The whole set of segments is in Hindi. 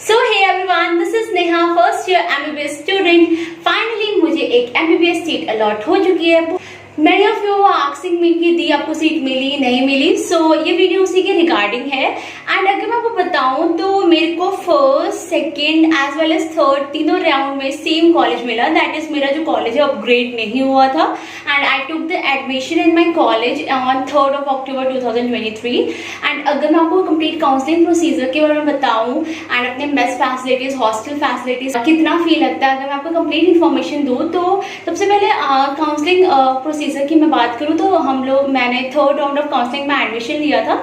So hey everyone, this is Neha, first year MBBS student. Finally मुझे एक MBBS सीट अलॉट हो चुकी है. Many of you are asking me कि दी आपको सीट मिली नहीं मिली. So ये वीडियो उसी के रिगार्डिंग है. एंड अगर मैं आपको बताऊं तो मेरे को first, second as well as third तीनों राउंड में सेम कॉलेज मिला. दैट इज मेरा जो कॉलेज है अपग्रेड नहीं हुआ था. And I took the admission in my college on 3rd of October 2023. And अगर मैं आपको कंप्लीट काउंसलिंग प्रोसीजर के बारे में बताऊं एंड अपने मेस फैसिलिटीज, हॉस्टल फैसिलिटीज कितना फील लगता है, अगर मैं आपको कंप्लीट इन्फॉर्मेशन दूं तो सबसे पहले काउंसलिंग प्रोसीजर की मैं बात करूं तो मैंने 3rd राउंड ऑफ काउंसलिंग में एडमिशन लिया था.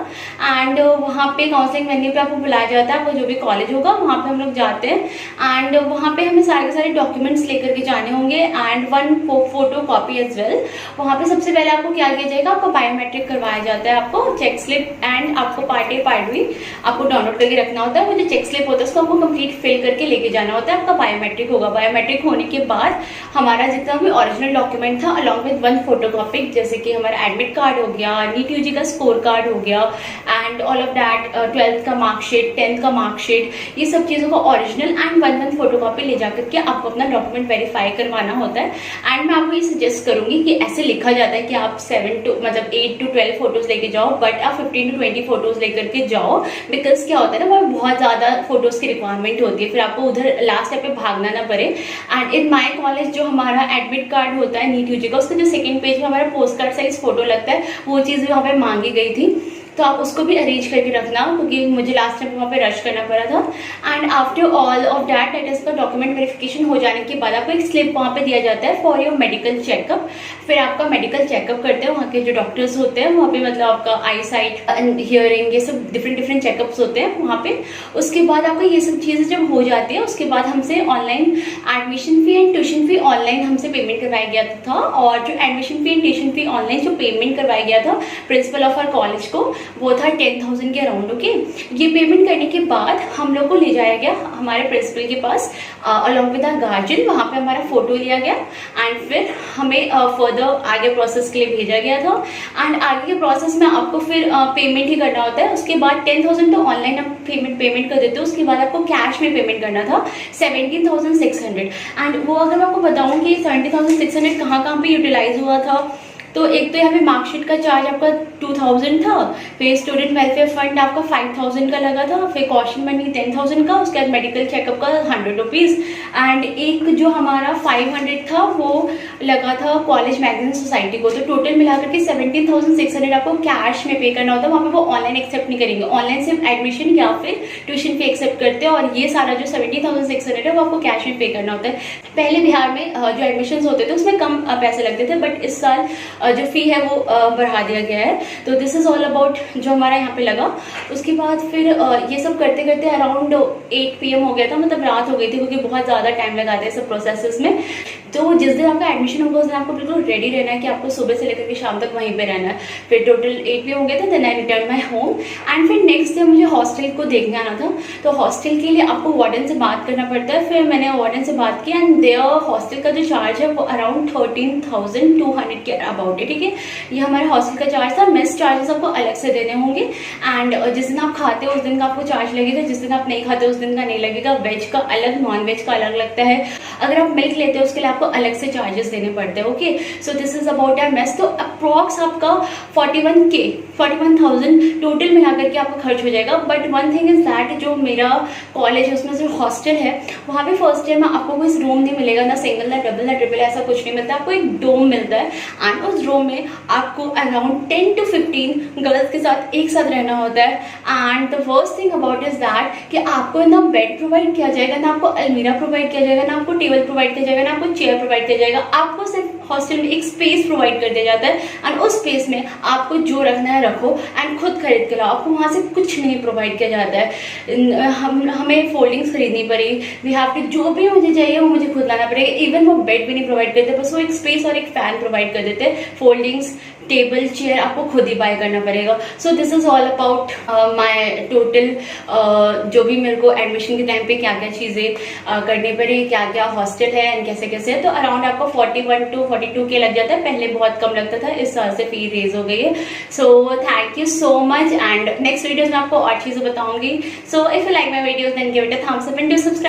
एंड वहाँ पे काउंसलिंग वेन्यू पे आपको बुलाया जाता है. आपको जो भी कॉलेज होगा वहाँ पे हम लोग जाते हैं. एंड वहाँ पे हमें सारे के सारे डॉक्यूमेंट्स लेकर के जाने होंगे and 1 photo copy as well. वहाँ पे सबसे पहले आपको क्या किया जाएगा, आपको बायोमेट्रिक करवाया जाता है. आपको चेक स्लिप एंड आपको पार्ट ए पार्ट बी आपको डाउनलोड करके रखना होता है. वो जो चेक स्लिप होता है उसको आपको कंप्लीट फिल करके लेके जाना होता है. आपका बायोमेट्रिक होगा. बायोमेट्रिक होने के बाद हमारा जितना भी ओरिजिनल डॉक्यूमेंट था अलॉन्ग विद 1 फोटो कॉपी, जैसे कि हमारा एडमिट कार्ड हो गया, नीट यूजी का स्कोर कार्ड हो गया and all of that, 12th का मार्कशीट, 10th का मार्कशीट, ये सब चीज़ों का ओरिजिनल एंड 1 फोटो कॉपी ले जाकर के आपको अपना डॉक्यूमेंट वेरीफाई करवाना होता है. एंड मैं आपको ये सजेस्ट करूंगी कि ऐसे लिखा जाता है कि आप 8 to 12 फोटोज लेके जाओ, बट आप 15 to 20 फोटोज लेकर के जाओ. बिकॉज क्या होता है ना, वो बहुत ज़्यादा फोटोज की रिक्वायरमेंट होती है, फिर आपको उधर लास्ट स्टेप पे भागना ना पड़े. एंड इन माई कॉलेज जो हमारा एडमिट कार्ड होता है नीट यूजी का, उसका जो सेकंड पेज में हमारा पोस्ट कार्ड साइज फोटो लगता है, वो चीज़ भी वहाँ पे मांगी गई थी. तो आप उसको भी अरेंज करके रखना, क्योंकि मुझे लास्ट टाइम वहाँ पे रश करना पड़ा था. And after all of that, that is का डॉक्यूमेंट वेरिफिकेशन हो जाने के बाद आपको एक स्लिप वहाँ पे दिया जाता है फॉर योर मेडिकल चेकअप. फिर आपका मेडिकल चेकअप करते हैं वहाँ के जो डॉक्टर्स होते हैं वहाँ पे, मतलब आपका आई साइट एंड हियरिंग, ये सब डिफरेंट चेकअप्स होते हैं वहाँ पे. उसके बाद आपको ये सब चीज़ें जब हो जाती है, उसके बाद हमसे online admission fee and tuition fee online हमसे पेमेंट करवाया गया था. और जो admission fee and tuition fee online जो पेमेंट करवाया गया था प्रिंसिपल ऑफ आवर कॉलेज को, वो था 10,000 के अराउंड. ओके, ये पेमेंट करने के बाद हम लोग को ले जाया गया हमारे प्रिंसिपल के पास अलॉन्ग विद आवर गार्जियन. वहाँ पे हमारा फोटो लिया गया एंड फिर हमें फर्दर आगे प्रोसेस के लिए भेजा गया था. एंड आगे के प्रोसेस में आपको फिर पेमेंट ही करना होता है. उसके बाद 10,000 तो ऑनलाइन आप पेमेंट कर देते हो. उसके बाद आपको कैश में पेमेंट करना था 17,600. एंड वो अगर मैं आपको बताऊँ कि 17,600 कहाँ पे यूटिलाइज हुआ था, तो एक तो यहाँ पे मार्कशीट का चार्ज आपका 2,000 था, फिर स्टूडेंट वेलफेयर फंड आपका 5,000 का लगा था, फिर कॉशन मनी 10,000 का, उसके बाद मेडिकल चेकअप का 100 रुपीज़ एंड एक जो हमारा 500 था वो लगा था कॉलेज मैगजीन सोसाइटी को. तो टोटल मिलाकर के 17,600 आपको कैश में पे करना होता है. वहाँ पे वो ऑनलाइन एक्सेप्ट नहीं करेंगे. ऑनलाइन सिर्फ एडमिशन या फिर ट्यूशन फी एक्सेप्ट करते हैं, और ये सारा जो 17,600 है वो आपको कैश में पे करना होता है. पहले बिहार में जो एडमिशन होते थे उसमें कम पैसे लगते थे, बट इस साल जो फी है वो बढ़ा दिया गया है. तो दिस इज ऑल अबाउट जो हमारा यहाँ पे लगा. उसके बाद फिर ये सब करते करते अराउंड 8 PM हो गया था, मतलब रात हो गई थी, क्योंकि बहुत ज़्यादा टाइम लगाते हैं सब प्रोसेसेस में. तो जिस दिन आपका एडमिशन होगा उस दिन आपको बिल्कुल रेडी रहना है कि आपको सुबह से लेकर के शाम तक वहीं पे रहना है. फिर टोटल 8 PM हो गया था. Then I return my home and फिर नेक्स्ट डे मुझे हॉस्टल को देखने आना था. तो हॉस्टल के लिए आपको वार्डन से बात करना पड़ता है. फिर मैंने वार्डन से बात की एंड देयर हॉस्टल का जो चार्ज है वो अराउंड 13,200 के अबाउट है. ठीक है, ये हमारे हॉस्टल का चार्ज था. मेस चार्जेस आपको अलग से देने होंगे एंड जिस दिन आप खाते हो उस दिन का आपको चार्ज लगेगा, जिस दिन आप नहीं खाते उस दिन का नहीं लगेगा. वेज का अलग, नॉन वेज का अलग लगता है. अगर आप मिल्क लेते हो उसके लिए आपको अलग से चार्जेस देने पड़ते हैं. Okay, so this is about our mess. तो अप्रॉक्स आपका 41,000 टोटल मिलाकर के आपका खर्च हो जाएगा. But one thing is that, जो मेरा कॉलेज है उसमें जो हॉस्टल है वहाँ पे फर्स्ट ईयर में आपको कोई रूम नहीं मिलेगा, ना सिंगल ना डबल ना ट्रिपल, ऐसा कुछ नहीं मिलता. आपको एक डोम मिलता है एंड उस रूम में आपको अराउंड 10 to 15 गर्ल्स के साथ एक साथ रहना होता है. And the first thing about is that कि आपको ना बेड प्रोवाइड किया जाएगा, ना आपको अलमीरा प्रोवाइड किया जाएगा, ना आपको टेबल प्रोवाइड किया जाएगा, ना आपको चेयर प्रोवाइड किया जाएगा. आपको सिर्फ हॉस्टल में एक स्पेस प्रोवाइड कर दिया जाता है एंड उस स्पेस में आपको जो रखना है रखो एंड खुद खरीद के लाओ. आपको वहाँ से कुछ नहीं प्रोवाइड किया जाता है. हमें फोल्डिंग्स खरीदनी पड़ी, वी हैव टू, जो भी मुझे चाहिए वो मुझे खुद लाना पड़ेगा. इवन वो बेड भी नहीं प्रोवाइड करते, बस वो एक स्पेस और एक फैन प्रोवाइड कर देते हैं. फोल्डिंग्स, टेबल चेयर आपको खुद ही बाय करना पड़ेगा। सो this is all about my total जो भी मेरे को एडमिशन के टाइम पे क्या क्या चीज़ें करनी पड़ी, क्या क्या हॉस्टल है एंड कैसे कैसे है। तो अराउंड आपको 41 to 42 के लग जाता है, पहले बहुत कम लगता था, इस साल से फी रेज हो गई है। So thank you so much and next videos में आपको और चीज़ें बताऊंगी। So if you like my videos then give it a thumbs up and do subscribe.